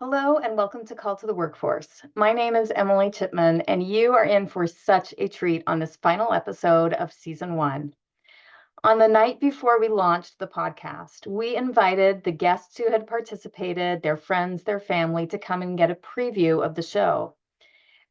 Hello and welcome to Call to the Workforce. My name is Emily Chipman, and you are in for such a treat on this final episode of Season 1. On the night before we launched the podcast, we invited the guests who had participated, their friends, their family, to come and get a preview of the show.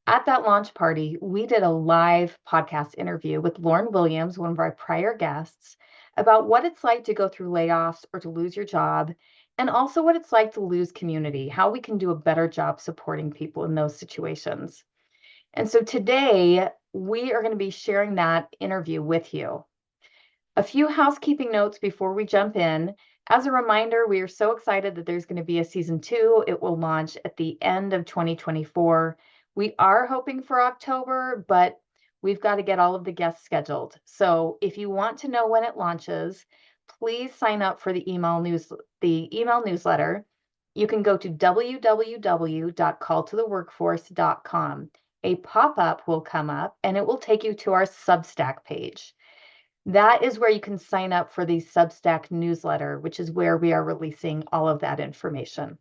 At that launch party, we did a live podcast interview with Lauren Williams, one of our prior guests, about what it's like to go through layoffs or to lose your job, and also what it's like to lose community, how we can do a better job supporting people in those situations. And so today, we are going to be sharing that interview with you. A few housekeeping notes before we jump in. As a reminder, we are so excited that there's going to be a season 2. It will launch at the end of 2024. We are hoping for October, but we've got to get all of the guests scheduled. So if you want to know when it launches, please sign up for the email newsletter. You can go to www.calltotheworkforce.com. A pop-up will come up and it will take you to our Substack page. That is where you can sign up for the Substack newsletter, which is where we are releasing all of that information.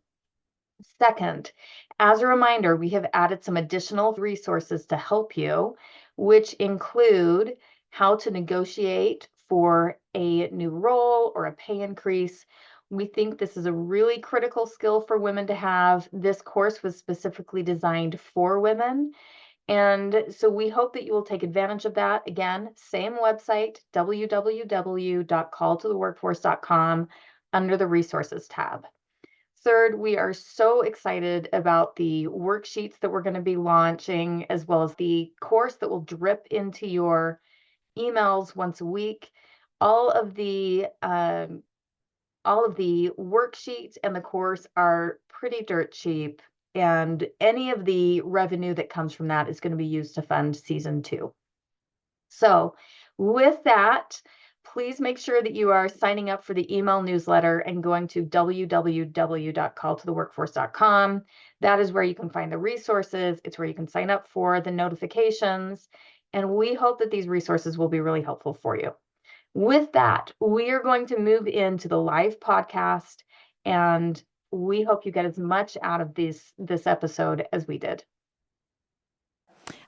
Second, as a reminder, we have added some additional resources to help you, which include how to negotiate for a new role or a pay increase. We think this is a really critical skill for women to have. This course was specifically designed for women. And so we hope that you will take advantage of that. Again, same website, www.calltotheworkforce.com under the resources tab. Third, we are so excited about the worksheets that we're going to be launching, as well as the course that will drip into your emails once a week. All of the worksheets and the course are pretty dirt cheap, and any of the revenue that comes from that is going to be used to fund season 2. So with that, please make sure that you are signing up for the email newsletter and going to www.calltotheworkforce.com. That is where you can find the resources. It's where you can sign up for the notifications. And we hope that these resources will be really helpful for you. With that, we are going to move into the live podcast, and we hope you get as much out of this episode as we did.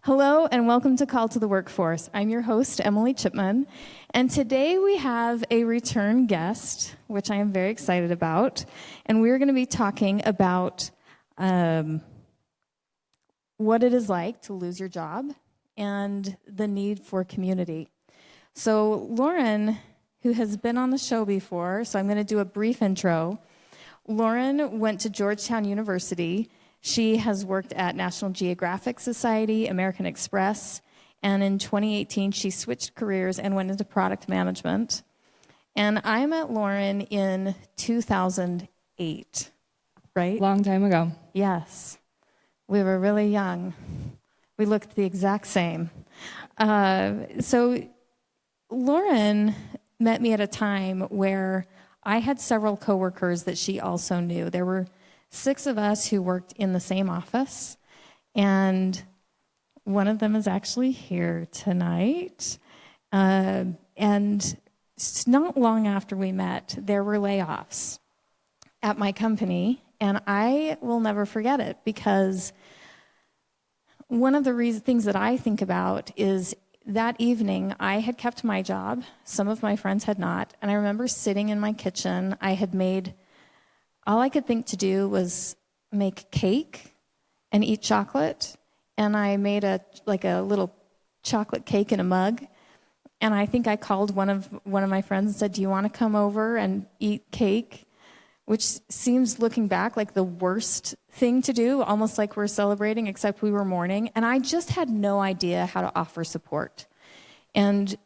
Hello and welcome to Call to the Workforce. I'm your host, Emily Chipman, and today we have a return guest, which I am very excited about, and we're going to be talking about what it is like to lose your job and the need for community. So Lauren, who has been on the show before, so I'm going to do a brief intro. Lauren went to Georgetown University. She has worked at National Geographic Society, American Express, and in 2018 she switched careers and went into product management. And I met Lauren in 2008, right? Long time ago. Yes. We were really young. We looked the exact same. So Lauren met me at a time where I had several coworkers that she also knew. There were 6 of us who worked in the same office, and one of them is actually here tonight. And not long after we met, there were layoffs at my company, and I will never forget it because one of the things that I think about is that evening, I had kept my job. Some of my friends had not. And I remember sitting in my kitchen. I had made, all I could think to do was make cake and eat chocolate. And I made a little chocolate cake in a mug. And I think I called one of my friends and said, "Do you want to come over and eat cake?" Which seems, looking back, like the worst thing to do, almost like we're celebrating, except we were mourning. And I just had no idea how to offer support. And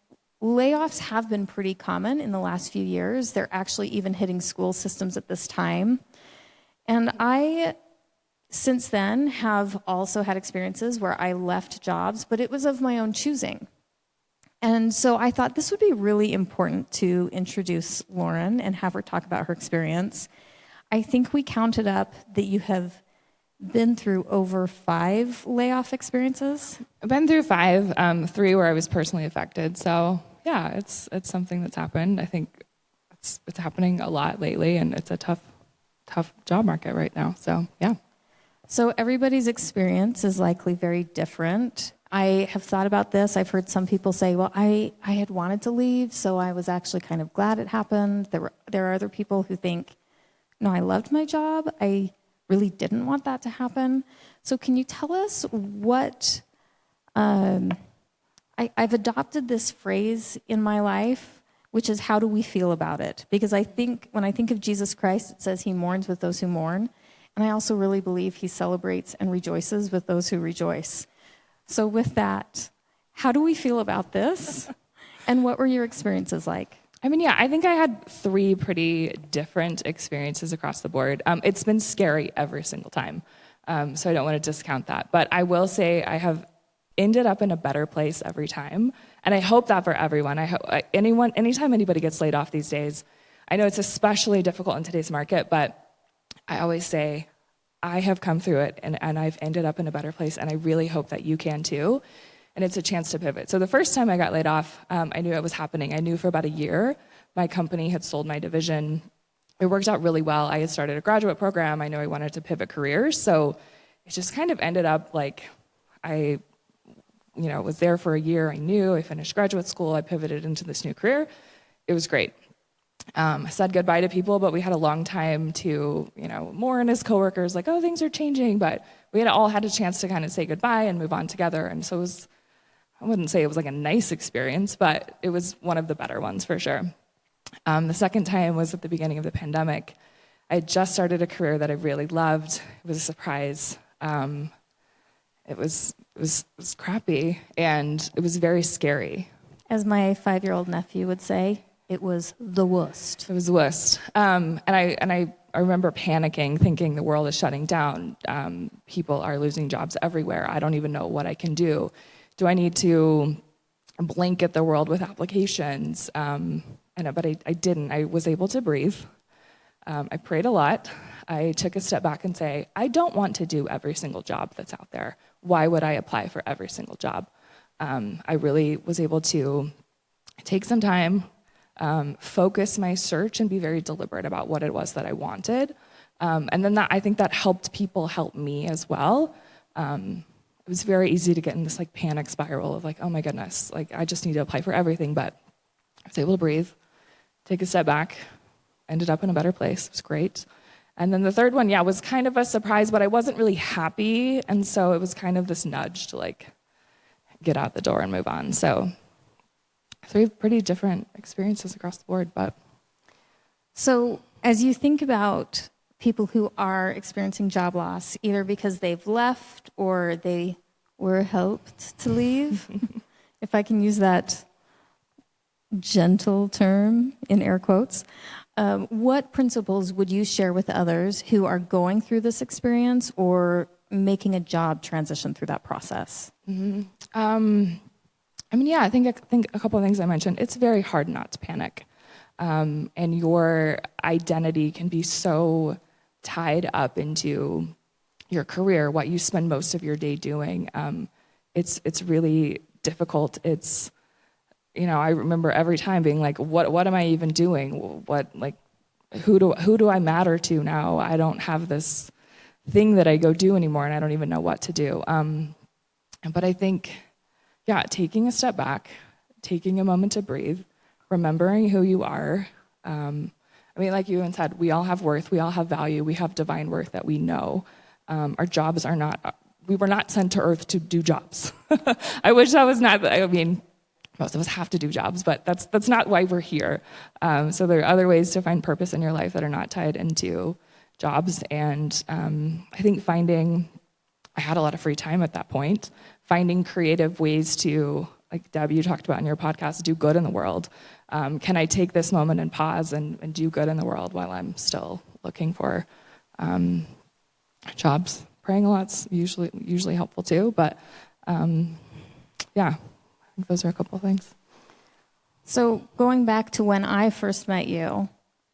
layoffs have been pretty common in the last few years. They're actually even hitting school systems at this time. And I, since then, have also had experiences where I left jobs, but it was of my own choosing. And so I thought this would be really important to introduce Lauren and have her talk about her experience. I think we counted up that you have been through over 5 layoff experiences. I've been through 5, 3 where I was personally affected. So yeah, it's something that's happened. I think it's happening a lot lately, and it's a tough tough job market right now. So, yeah. So everybody's experience is likely very different. I have thought about this. I've heard some people say, well, I had wanted to leave, so I was actually kind of glad it happened. There are other people who think, no, I loved my job. I really didn't want that to happen. So can you tell us what, I've adopted this phrase in my life, which is, how do we feel about it? Because I think, when I think of Jesus Christ, it says he mourns with those who mourn. And I also really believe he celebrates and rejoices with those who rejoice. So with that, how do we feel about this? And what were your experiences like? I mean, yeah, I think I had 3 pretty different experiences across the board. It's been scary every single time, so I don't want to discount that. But I will say I have ended up in a better place every time, and I hope that for everyone. I hope anytime anybody gets laid off these days, I know it's especially difficult in today's market, but I always say, I have come through it, and I've ended up in a better place, and I really hope that you can too. And it's a chance to pivot. So the first time I got laid off, I knew it was happening. I knew for about a year my company had sold my division. It worked out really well. I had started a graduate program. I knew I wanted to pivot careers. So it just kind of ended up like I was there for a year. I knew I finished graduate school. I pivoted into this new career. It was great. I said goodbye to people, but we had a long time to, Moore and his coworkers, like, oh, things are changing, but we had all had a chance to kind of say goodbye and move on together. And so I wouldn't say it was like a nice experience, but it was one of the better ones for sure. The second time was at the beginning of the pandemic. I had just started a career that I really loved. It was a surprise. It was crappy, and it was very scary. As my 5-year-old nephew would say, it was the worst. It was the worst. And I remember panicking, thinking the world is shutting down. People are losing jobs everywhere. I don't even know what I can do. Do I need to blanket the world with applications? But I didn't. I was able to breathe. I prayed a lot. I took a step back and say, I don't want to do every single job that's out there. Why would I apply for every single job? I really was able to take some time, focus my search, and be very deliberate about what it was that I wanted. And then I think that helped people help me as well. It was very easy to get in this like panic spiral of like, oh my goodness, like I just need to apply for everything. But I was able to breathe, take a step back, ended up in a better place. It was great. And then the third one, was kind of a surprise, but I wasn't really happy. And so it was kind of this nudge to like get out the door and move on. So 3 pretty different experiences across the board, but. So as you think about people who are experiencing job loss, either because they've left or they were helped to leave, if I can use that gentle term in air quotes, what principles would you share with others who are going through this experience or making a job transition through that process? Mm-hmm. I think a couple of things I mentioned. It's very hard not to panic. And your identity can be so tied up into your career, what you spend most of your day doing. It's really difficult. It's, I remember every time being like, what am I even doing? Who do I matter to now? I don't have this thing that I go do anymore, and I don't even know what to do. But I think, taking a step back, taking a moment to breathe, remembering who you are. Like you even said, we all have worth, we all have value, we have divine worth that we know. Our jobs are not, we were not sent to earth to do jobs. I wish that was not, most of us have to do jobs, but that's not why we're here. So there are other ways to find purpose in your life that are not tied into jobs. And I think I had a lot of free time at that point, finding creative ways to, like Deb, you talked about in your podcast, do good in the world. Can I take this moment and pause and do good in the world while I'm still looking for jobs? Praying a lot's usually helpful too, but I think those are a couple of things. So going back to when I first met you,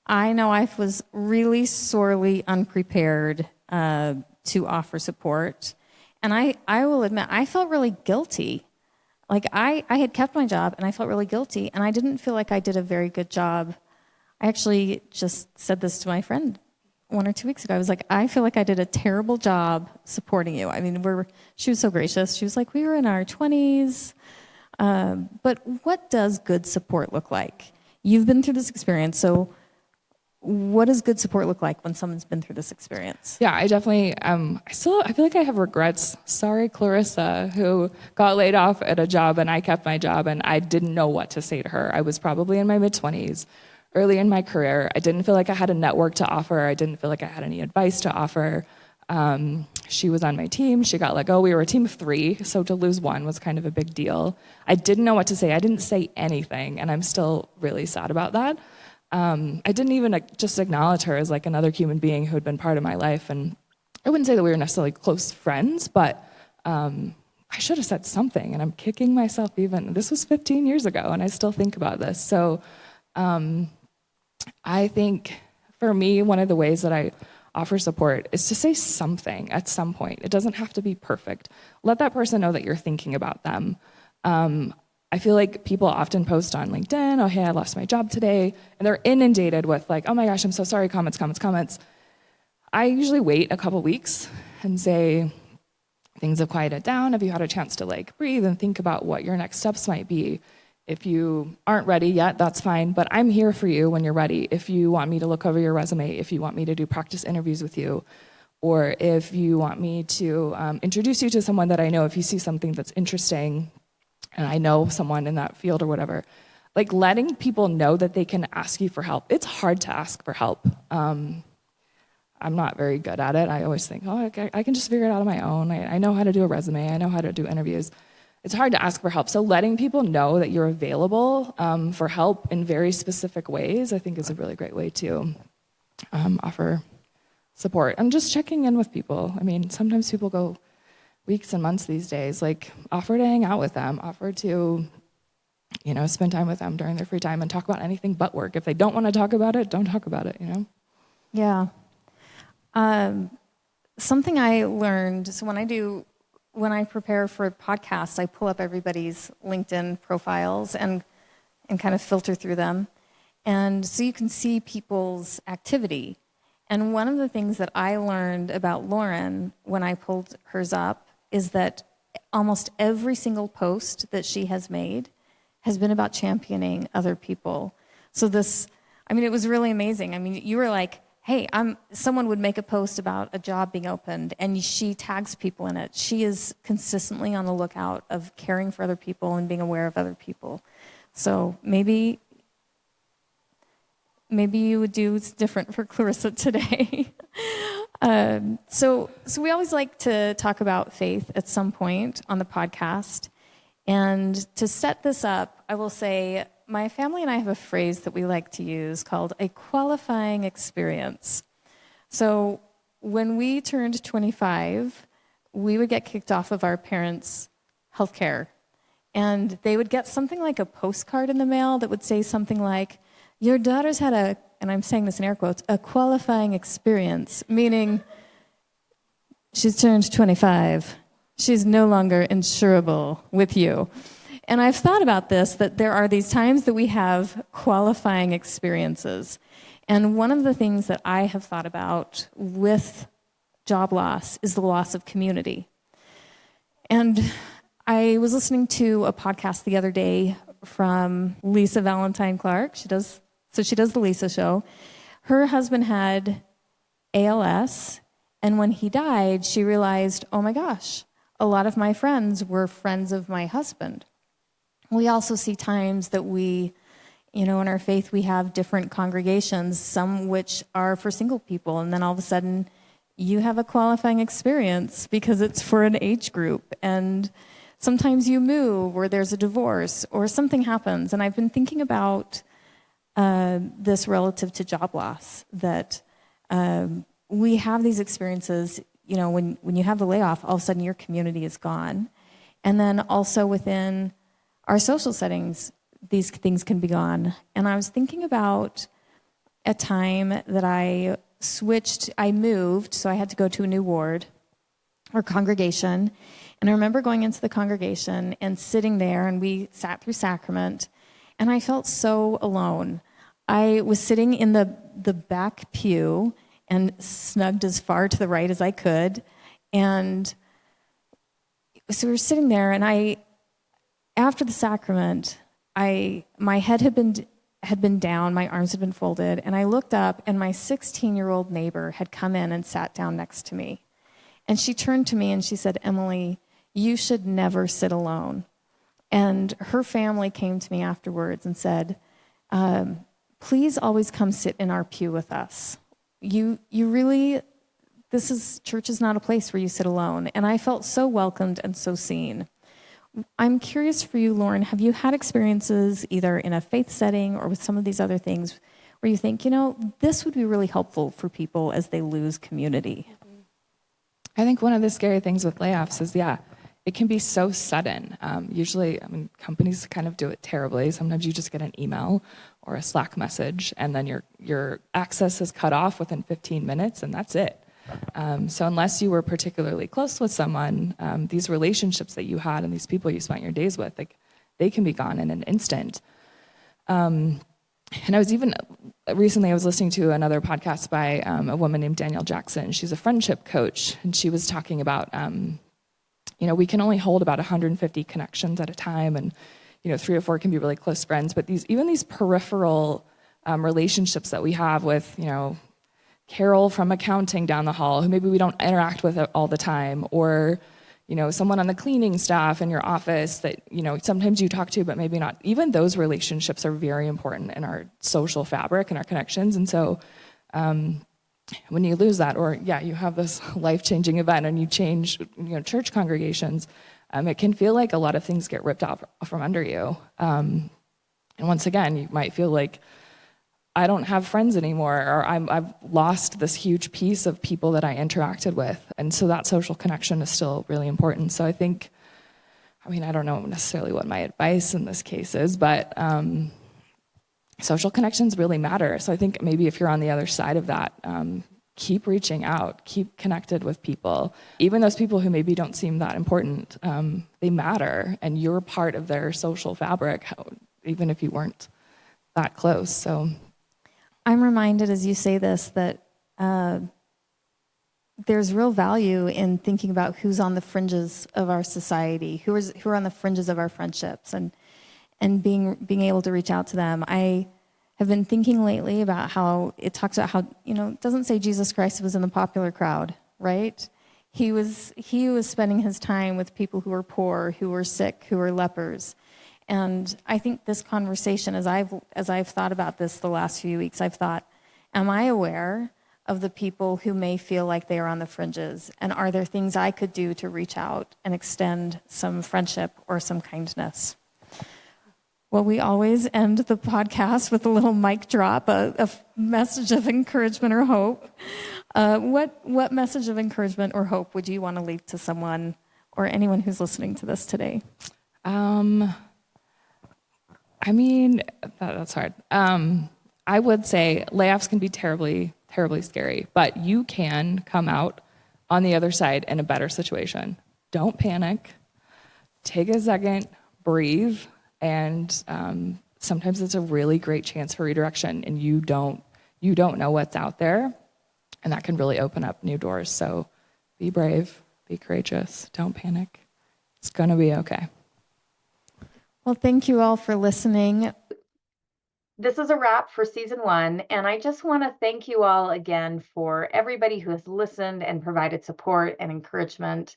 I know I was really sorely unprepared to offer support. And I will admit, I felt really guilty. Like I had kept my job and I felt really guilty, and I didn't feel like I did a very good job. I actually just said this to my friend 1 or 2 weeks ago, I was like, I feel like I did a terrible job supporting you. I mean, she was so gracious. She was like, we were in our 20s. But what does good support look like? You've been through this experience, so what does good support look like when someone's been through this experience? Yeah, I definitely, I feel like I have regrets. Sorry, Clarissa, who got laid off at a job and I kept my job and I didn't know what to say to her. I was probably in my mid-20s, early in my career. I didn't feel like I had a network to offer. I didn't feel like I had any advice to offer. She was on my team. She got let go. We were a team of 3, so to lose one was kind of a big deal. I didn't know what to say. I didn't say anything, and I'm still really sad about that. I didn't even just acknowledge her as like another human being who had been part of my life. And I wouldn't say that we were necessarily close friends, but I should have said something. And I'm kicking myself even. This was 15 years ago, and I still think about this. So I think for me, one of the ways that I offer support is to say something at some point. It doesn't have to be perfect. Let that person know that you're thinking about them. I feel like people often post on LinkedIn, oh, hey, I lost my job today, and they're inundated with like, oh my gosh, I'm so sorry, comments, comments, comments. I usually wait a couple weeks and say, things have quieted down. Have you had a chance to like breathe and think about what your next steps might be? If you aren't ready yet, that's fine, but I'm here for you when you're ready. If you want me to look over your resume, if you want me to do practice interviews with you, or if you want me to introduce you to someone that I know, if you see something that's interesting, and I know someone in that field or whatever, like letting people know that they can ask you for help. It's hard to ask for help. I'm not very good at it. I always think, oh, I can just figure it out on my own. I know how to do a resume. I know how to do interviews. It's hard to ask for help. So letting people know that you're available for help in very specific ways, I think is a really great way to offer support. And just checking in with people. I mean, sometimes people go weeks and months these days. Like, offer to hang out with them, offer to, spend time with them during their free time and talk about anything but work. If they don't want to talk about it, don't talk about it, Yeah. Something I learned, so when I prepare for podcasts, I pull up everybody's LinkedIn profiles and kind of filter through them. And so you can see people's activity. And one of the things that I learned about Lauren when I pulled hers up is that almost every single post that she has made has been about championing other people. So it was really amazing. I mean, you were like, hey, someone would make a post about a job being opened, and she tags people in it. She is consistently on the lookout of caring for other people and being aware of other people. So maybe you would do different for Clarissa today. So we always like to talk about faith at some point on the podcast. And to set this up, I will say my family and I have a phrase that we like to use called a qualifying experience. So when we turned 25, we would get kicked off of our parents' health care. And they would get something like a postcard in the mail that would say something like, your daughter's had and I'm saying this in air quotes, a qualifying experience, meaning she's turned 25. She's no longer insurable with you. And I've thought about this, that there are these times that we have qualifying experiences. And one of the things that I have thought about with job loss is the loss of community. And I was listening to a podcast the other day from Lisa Valentine Clark. She does the Lisa Show. Her husband had ALS, and when he died, she realized, oh my gosh, a lot of my friends were friends of my husband. We also see times that we, in our faith, we have different congregations, some which are for single people, and then all of a sudden you have a qualifying experience because it's for an age group, and sometimes you move or there's a divorce or something happens. And I've been thinking about this relative to job loss, that we have these experiences, when you have the layoff, all of a sudden your community is gone. And then also within our social settings, these things can be gone. And I was thinking about a time that I moved, so I had to go to a new ward or congregation. And I remember going into the congregation and sitting there, and we sat through sacrament, and I felt so alone. I was sitting in the back pew, and snugged as far to the right as I could. And so we were sitting there, and after the sacrament, my head had been down, my arms had been folded, and I looked up, and my 16-year-old neighbor had come in and sat down next to me. And she turned to me and she said, "Emily, you should never sit alone." And her family came to me afterwards and said, "Please always come sit in our pew with us. You really, church is not a place where you sit alone." And I felt so welcomed and so seen. I'm curious for you, Lauren, have you had experiences either in a faith setting or with some of these other things where you think, this would be really helpful for people as they lose community? I think one of the scary things with layoffs is, it can be so sudden. Usually, companies kind of do it terribly. Sometimes you just get an email or a Slack message, and then your access is cut off within 15 minutes, and that's it. So unless you were particularly close with someone, these relationships that you had and these people you spent your days with, they can be gone in an instant. And recently I was listening to another podcast by a woman named Danielle Jackson. She's a friendship coach, and she was talking about, we can only hold about 150 connections at a time, and 3 or 4 can be really close friends. But these peripheral relationships that we have with, Carol from accounting down the hall, who maybe we don't interact with all the time, or someone on the cleaning staff in your office that sometimes you talk to, but maybe not. Even those relationships are very important in our social fabric and our connections. And so when you lose that, or you have this life-changing event and you change church congregations, it can feel like a lot of things get ripped out from under you. And once again, you might feel like, I don't have friends anymore, or I've lost this huge piece of people that I interacted with. And so that social connection is still really important. So I think, I don't know necessarily what my advice in this case is, but social connections really matter. So I think maybe if you're on the other side of that, keep reaching out, keep connected with people. Even those people who maybe don't seem that important, they matter, and you're part of their social fabric, even if you weren't that close. So I'm reminded as you say this that there's real value in thinking about who's on the fringes of our society, who are on the fringes of our friendships, and being able to reach out to them. I have been thinking lately about how it talks about how, it doesn't say Jesus Christ was in the popular crowd, right? He was spending his time with people who were poor, who were sick, who were lepers. And I think this conversation, as I've thought about this the last few weeks, I've thought, am I aware of the people who may feel like they are on the fringes? And are there things I could do to reach out and extend some friendship or some kindness? Well, we always end the podcast with a little mic drop, a message of encouragement or hope. What message of encouragement or hope would you want to leave to someone or anyone who's listening to this today? That's hard. I would say layoffs can be terribly, terribly scary, but you can come out on the other side in a better situation. Don't panic. Take a second, breathe, and sometimes it's a really great chance for redirection, and you don't know what's out there, and that can really open up new doors. So be brave, be courageous, don't panic. It's gonna be okay. Well, thank you all for listening. This is a wrap for season 1, and I just want to thank you all again for everybody who has listened and provided support and encouragement.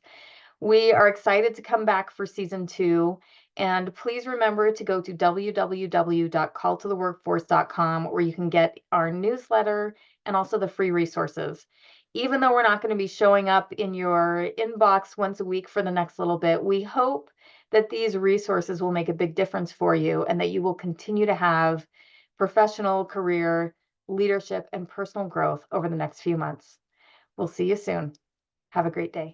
We are excited to come back for season 2, and please remember to go to www.calltotheworkforce.com, where you can get our newsletter and also the free resources. Even though we're not going to be showing up in your inbox once a week for the next little bit, we hope that these resources will make a big difference for you, and that you will continue to have professional, career, leadership, and personal growth over the next few months. We'll see you soon. Have a great day.